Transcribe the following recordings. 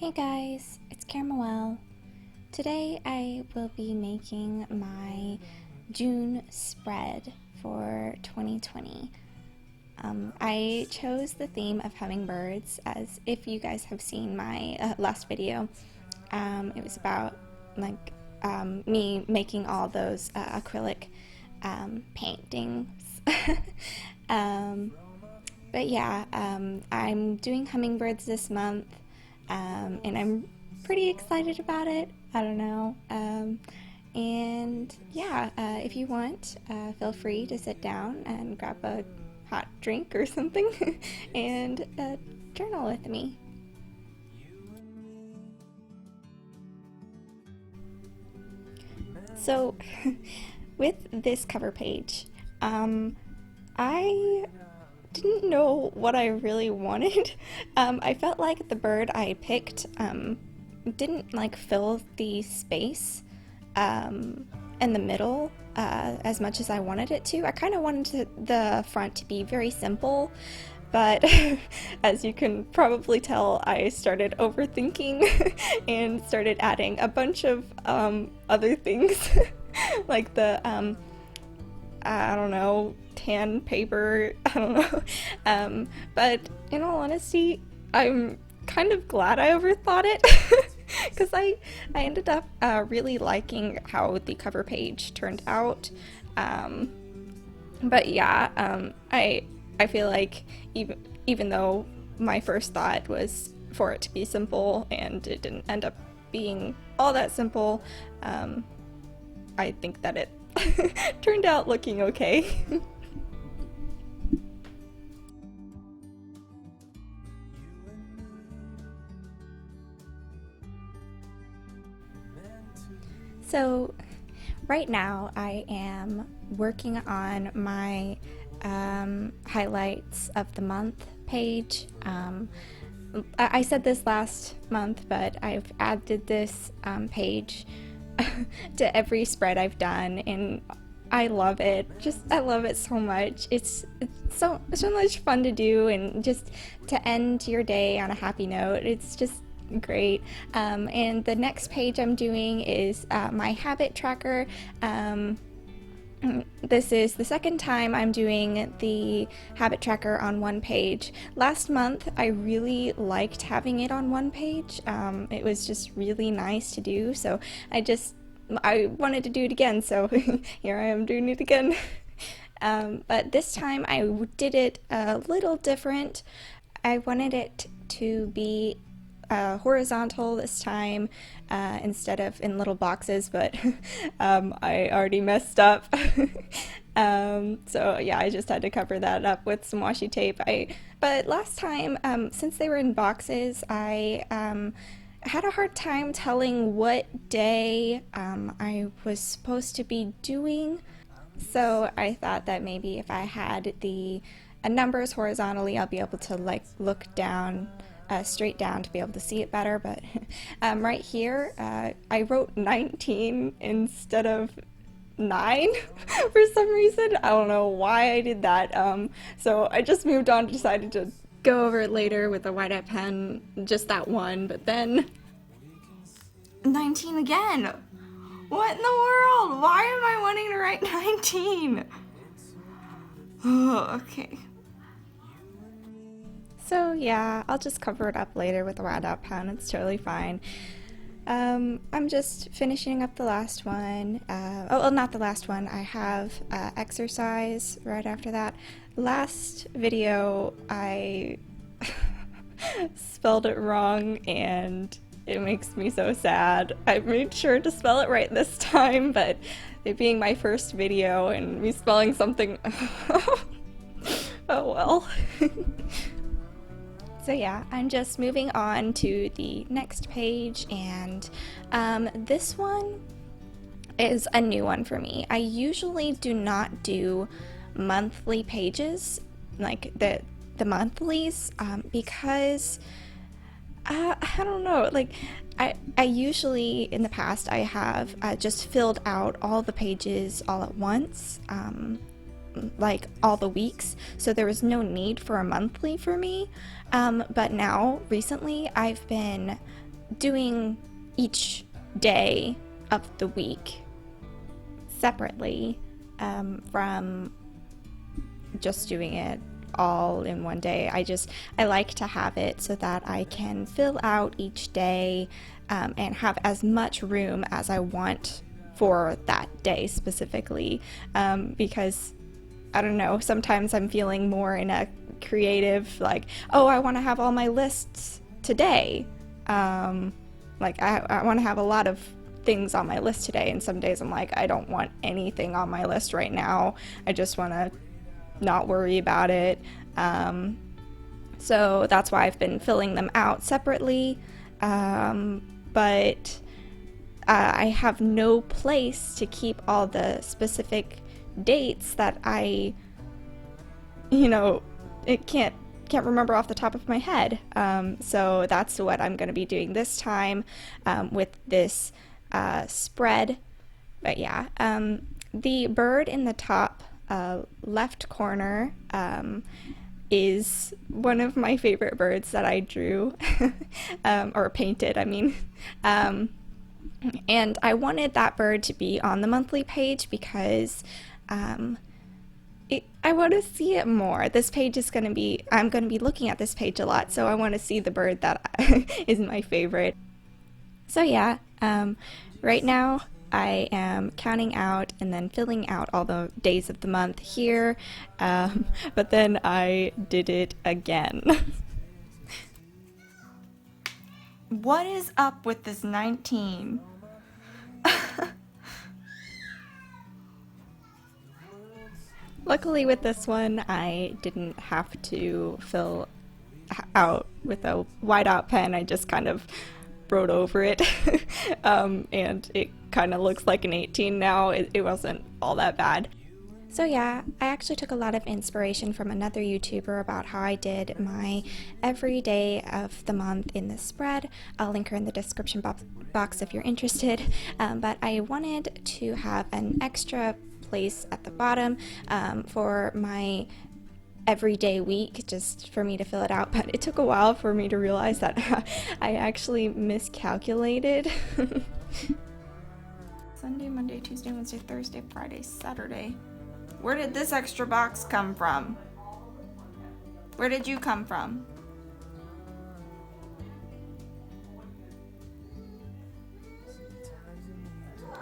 Hey guys, it's Caramuel. Today I will be making my June spread for 2020. I chose the theme of hummingbirds as if you guys have seen my last video. It was about me making all those acrylic paintings. But yeah, I'm doing hummingbirds this month. And I'm pretty excited about it. I don't know. And yeah, if you want, feel free to sit down and grab a hot drink or something and journal with me. So, with this cover page, I didn't know what I really wanted. I felt like the bird I picked didn't fill the space in the middle as much as I wanted it to. I kind of wanted the front to be very simple, but as you can probably tell, I started overthinking and started adding a bunch of other things like the I don't know, tan paper, I don't know. But in all honesty, I'm kind of glad I overthought it because I ended up really liking how the cover page turned out. But yeah, I feel like even though my first thought was for it to be simple and it didn't end up being all that simple, I think that it turned out looking okay. So right now I am working on my highlights of the month page. I said this last month, but I've added this page to every spread I've done, and I love it. I love it so much. It's so much fun to do, and just to end your day on a happy note. It's just great. And the next page I'm doing is my habit tracker. This is the second time I'm doing the habit tracker on one page. Last month I really liked having it on one page. It was just really nice to do, so I wanted to do it again, so here I am doing it again. But this time I did it a little different. I wanted it to be horizontal this time instead of in little boxes, but I already messed up. So yeah, I just had to cover that up with some washi tape. But last time, since they were in boxes, I had a hard time telling what day I was supposed to be doing. So I thought that maybe if I had the numbers horizontally, I'll be able to look down straight down to be able to see it better. But right here I wrote 19 instead of 9 for some reason. I don't know why I did that. So I just moved on, decided to go over it later with a whiteout pen, just that one, but then 19 again. What in the world? Why am I wanting to write 19? Oh, okay. So yeah, I'll just cover it up later with a whiteout pen. It's totally fine. I'm just finishing up the last one. Well, not the last one. I have exercise right after that. Last video, I spelled it wrong, and it makes me so sad. I made sure to spell it right this time, but it being my first video and me spelling something, oh well. So yeah, I'm just moving on to the next page, and this one is a new one for me. I usually do not do monthly pages, like the monthlies, because I don't know, I usually in the past I have just filled out all the pages all at once, like all the weeks, so there was no need for a monthly for me. But now recently I've been doing each day of the week separately from just doing it all in one day. I like to have it so that I can fill out each day and have as much room as I want for that day specifically, because I don't know, sometimes I'm feeling more in a creative, like, oh, I want to have all my lists today. Like I want to have a lot of things on my list today, and some days I'm like, I don't want anything on my list right now. I just want to not worry about it. So that's why I've been filling them out separately. But I have no place to keep all the specific dates that it can't remember off the top of my head. So that's what I'm going to be doing this time with this spread. But yeah, the bird in the top left corner is one of my favorite birds that I drew or painted, I mean. And I wanted that bird to be on the monthly page because I want to see it more. This page is going to be, I'm going to be looking at this page a lot, so I want to see the bird that is my favorite. So yeah, right now I am counting out and then filling out all the days of the month here, but then I did it again. What is up with this 19? Luckily with this one, I didn't have to fill out with a whiteout pen. I just kind of wrote over it, and it kind of looks like an 18 now. It wasn't all that bad. So yeah, I actually took a lot of inspiration from another YouTuber about how I did my every day of the month in this spread. I'll link her in the description box if you're interested, but I wanted to have an extra place at the bottom for my everyday week, just for me to fill it out, but it took a while for me to realize that I actually miscalculated. Sunday, Monday, Tuesday, Wednesday, Thursday, Friday, Saturday. Where did this extra box come from? Where did you come from?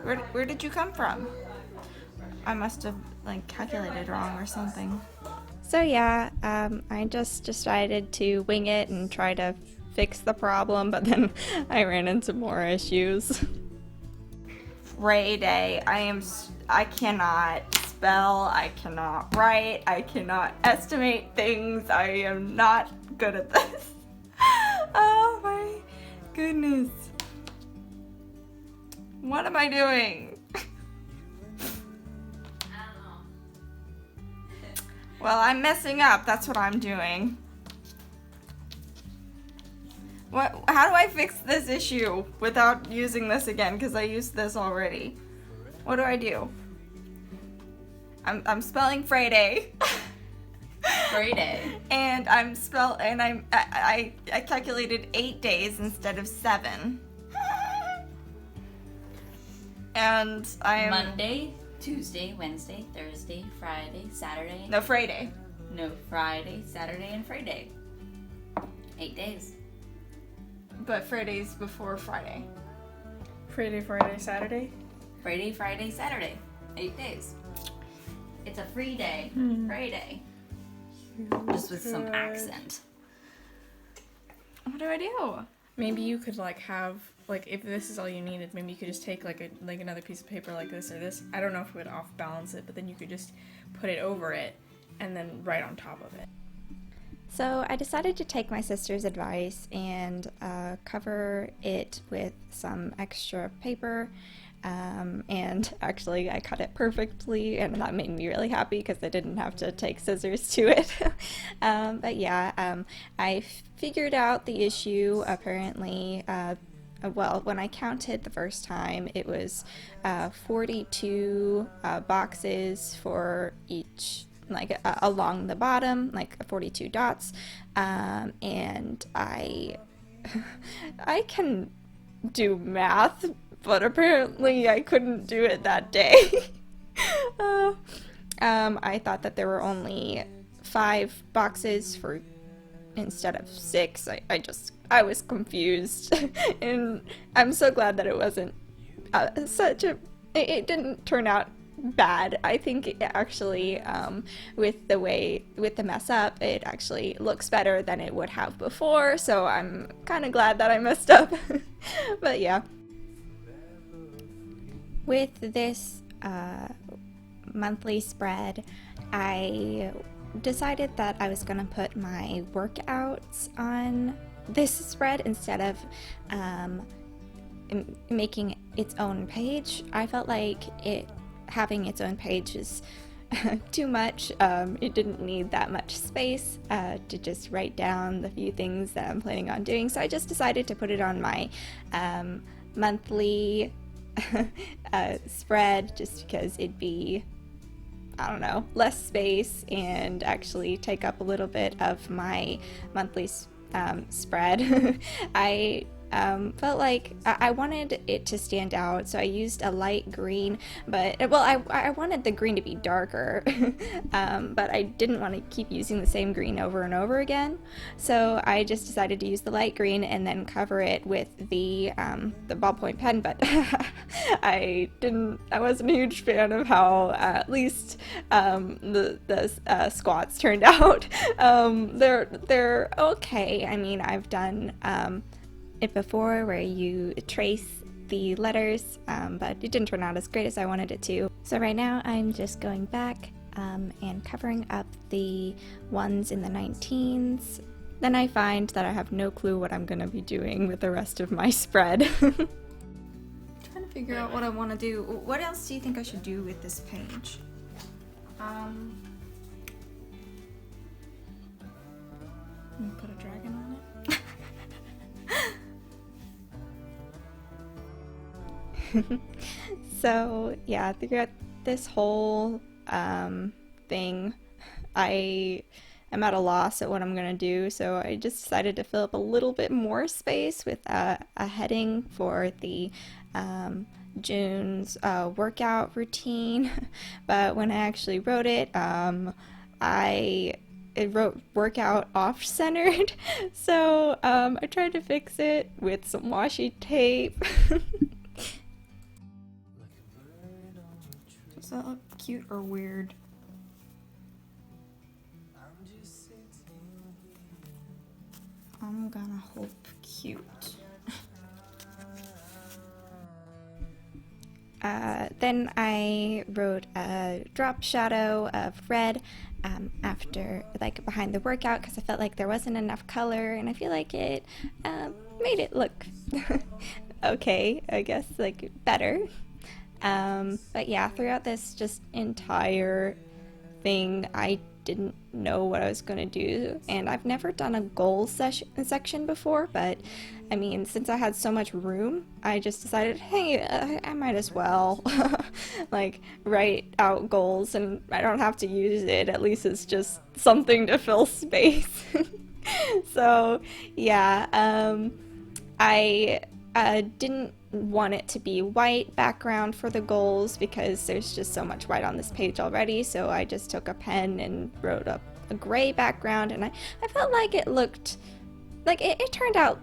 Where did you come from? I must have calculated wrong or something. So yeah, I just decided to wing it and try to fix the problem, but then I ran into more issues. Friday. I cannot spell, I cannot write, I cannot estimate things. I am not good at this. Oh my goodness. What am I doing? Well, I'm messing up. That's what I'm doing. How do I fix this issue without using this again? Because I used this already. What do I do? I'm spelling Friday. Friday. And I calculated 8 days instead of 7. And I'm Monday, Tuesday, Wednesday, Thursday, Friday, Saturday. No, Friday. No, Friday, Saturday, and Friday. 8 days. But Friday's before Friday. Friday, Saturday? Friday, Friday, Saturday. 8 days. It's a free day. Friday. Just with some accent. What do I do? Maybe you could have if this is all you needed, maybe you could just take another piece of paper like this or this. I don't know if it would off balance it, but then you could just put it over it and then write on top of it. So I decided to take my sister's advice and cover it with some extra paper, and actually I cut it perfectly, and that made me really happy because I didn't have to take scissors to it. But yeah, I figured out the issue apparently. Well, when I counted the first time, it was 42 boxes for each, along the bottom, 42 dots, and I can do math, but apparently I couldn't do it that day. uh, I thought that there were only 5 boxes for instead of 6. I was confused, and I'm so glad that it wasn't it didn't turn out bad. I think it actually, with the mess up, it actually looks better than it would have before, so I'm kind of glad that I messed up. But yeah. With this monthly spread, I decided that I was gonna put my workouts on this spread instead of making its own page. I felt like having its own page is too much. It didn't need that much space to just write down the few things that I'm planning on doing, so I just decided to put it on my monthly spread, just because it'd be, I don't know, less space and actually take up a little bit of my monthly spread. I felt like I wanted it to stand out, so I used a light green, but, well, I wanted the green to be darker, but I didn't want to keep using the same green over and over again, so I just decided to use the light green and then cover it with the ballpoint pen, but I wasn't a huge fan of how, at least, the squats turned out. They're okay. I mean, I've done, it before where you trace the letters, but it didn't turn out as great as I wanted it to. So right now I'm just going back and covering up the ones in the 19s. Then I find that I have no clue what I'm gonna be doing with the rest of my spread. Trying to figure out what I want to do. What else do you think I should do with this page? Put a dragon on it. So yeah, throughout this whole thing, I am at a loss at what I'm gonna do, so I just decided to fill up a little bit more space with a heading for the June's workout routine. But when I actually wrote it, it wrote workout off-centered, so I tried to fix it with some washi tape. Does that look cute or weird? I'm gonna hope cute. Then I wrote a drop shadow of red after, like, behind the workout, because I felt like there wasn't enough color, and I feel like it made it look okay, I guess, like, better. But yeah, throughout this just entire thing, I didn't know what I was going to do, and I've never done a goals section before, but I mean, since I had so much room, I just decided, hey, I might as well like write out goals, and I don't have to use it. At least it's just something to fill space. So yeah, I didn't want it to be white background for the goals because there's just so much white on this page already, so I just took a pen and wrote up a gray background, and I felt like it looked like it turned out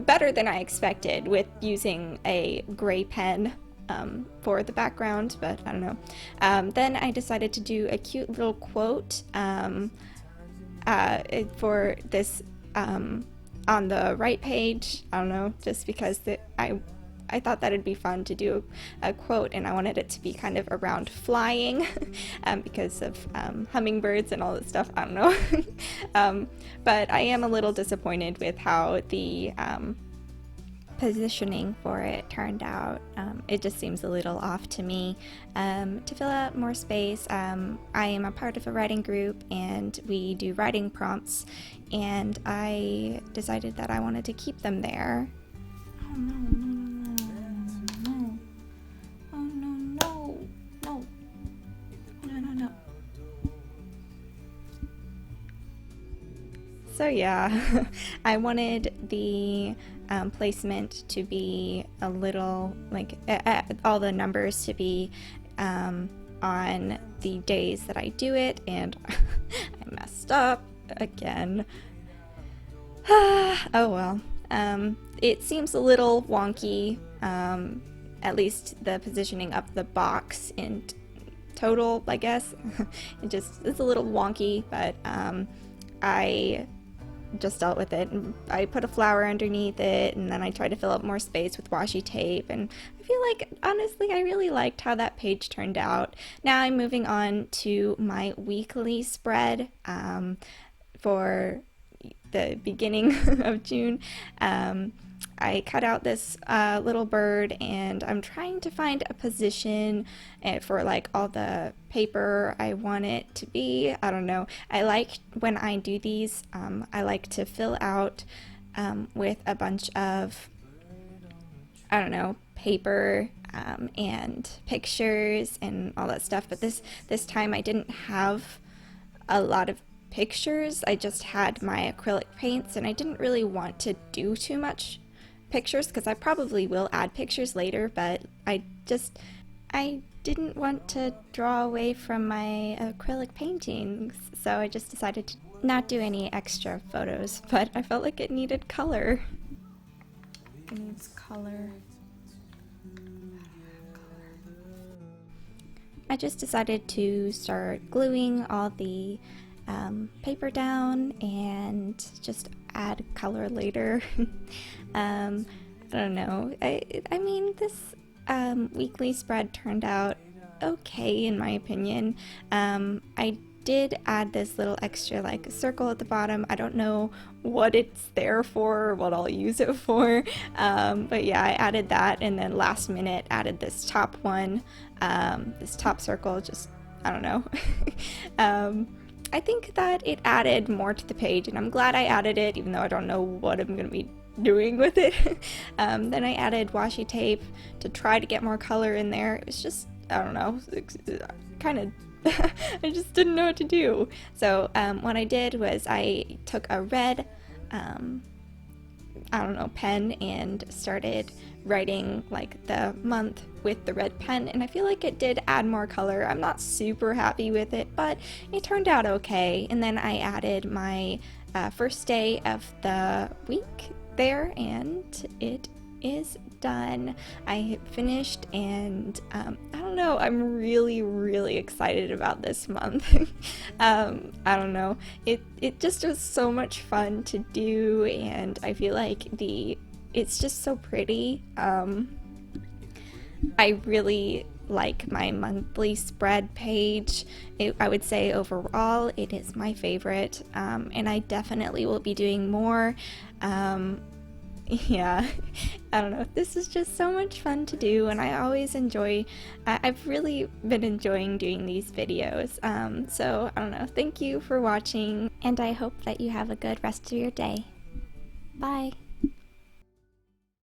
better than I expected with using a gray pen for the background, but I don't know. Then I decided to do a cute little quote for this on the right page. I don't know, just because I thought that it'd be fun to do a quote, and I wanted it to be kind of around flying because of hummingbirds and all that stuff. I don't know. But I am a little disappointed with how the positioning for it turned out. It just seems a little off to me. To fill out more space, I am a part of a writing group, and we do writing prompts, and I decided that I wanted to keep them there. Oh no. So yeah, I wanted the placement to be a little, like, all the numbers to be on the days that I do it, and I messed up again. Oh well. It seems a little wonky, at least the positioning of the box in total, I guess. It's a little wonky, but I just dealt with it, and I put a flower underneath it, and then I tried to fill up more space with washi tape, and I feel like, honestly, I really liked how that page turned out. Now I'm moving on to my weekly spread for the beginning of June. I cut out this little bird, and I'm trying to find a position for like all the paper I want it to be. I don't know. I like when I do these, I like to fill out with a bunch of, I don't know, paper and pictures and all that stuff. But this time I didn't have a lot of pictures. I just had my acrylic paints, and I didn't really want to do too much pictures because I probably will add pictures later, but I didn't want to draw away from my acrylic paintings, so I just decided to not do any extra photos, but I felt like it needed color. It needs color. I just decided to start gluing all the paper down and just add color later. I don't know. I mean, this weekly spread turned out okay in my opinion. I did add this little extra like circle at the bottom. I don't know what it's there for or what I'll use it for, but yeah, I added that, and then last minute added this top one, this top circle. Just, I don't know. I think that it added more to the page, and I'm glad I added it, even though I don't know what I'm going to be doing with it. Then I added washi tape to try to get more color in there. It was just, I don't know, kind of, I just didn't know what to do. So what I did was I took a red, I don't know, pen and started writing like the month with the red pen, and I feel like it did add more color. I'm not super happy with it, but it turned out okay. And then I added my first day of the week there, and it is done. I finished, and I don't know, I'm really excited about this month. I don't know, it just was so much fun to do, and I feel like it's just so pretty. I really like my monthly spread page. I would say overall it is my favorite, and I definitely will be doing more. Yeah, I don't know, this is just so much fun to do, and I always I've really been enjoying doing these videos. So I don't know, thank you for watching, and I hope that you have a good rest of your day. Bye.